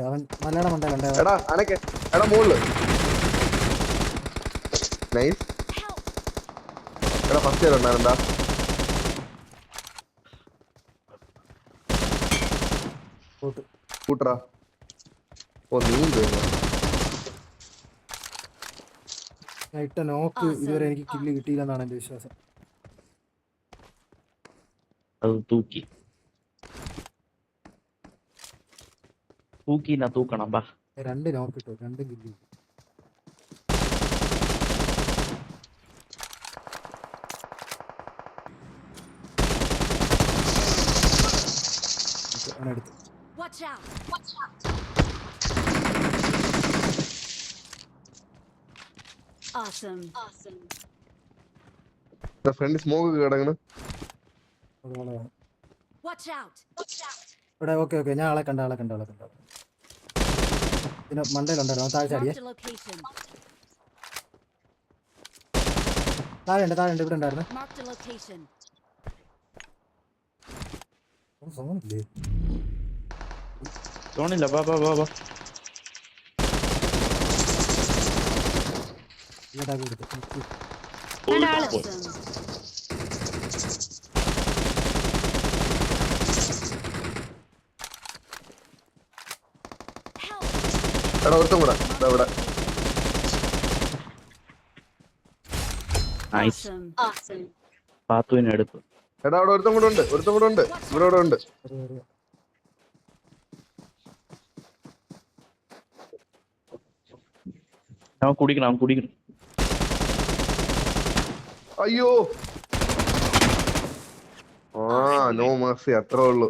അവൻ മലയാള മണ്ടലുണ്ട്. എടാ അനക്കെ എടാ മുകളില് നൈസ്. എടാ ഫസ്റ്റ് ഇയർ ഉണ്ടായിരുന്നാ പോട്ട് കൂട്ടറാ. ഓ നീന്ത് ഞാൻ ഇട്ട നോക്ക് ഇതുവരെ എനിക്ക് കില്ല് കിട്ടിയില്ലെന്നാണ് എന്റെ വിശ്വാസം. അത് തൂക്കിയില്ല, തൂക്കണം ബാ. 2 നോക്ക് ഇട്ടു, 2 കില്ല് കിട്ടി. അവനെടുത്തു. ഫ്രണ്ട് സ്മോക്ക് കിടങ്ങണ്. ഇവിടെ ഓക്കെ ഓക്കെ, ഞാൻ ആളെ കണ്ട. പിന്നെ മണ്ടയിലുണ്ടായിരുന്നു, അവൻ താഴെ ചാടിയേ. താഴെയുണ്ട് ഇവിടെ ഉണ്ടായിരുന്നു. സോണില്ലേ? സോണില്ല, ബാ ബാ ബാ ബാ. ഇങ്ങോട്ടാക്കി കൊടുത്തു. എടാ ഒരുത്തും കൂടെ ഇവിടെ. നൈസ്. പാത്തുവിനെ എടുത്തു. എടാ അവിടെ ഒരുത്തും കൂടെ ഉണ്ട് ഇവിടെ ഉണ്ട്. അവൻ കുടിക്കണം. അയ്യോ ആ നോ മേഴ്സി, അത്രേ ഉള്ളൂ.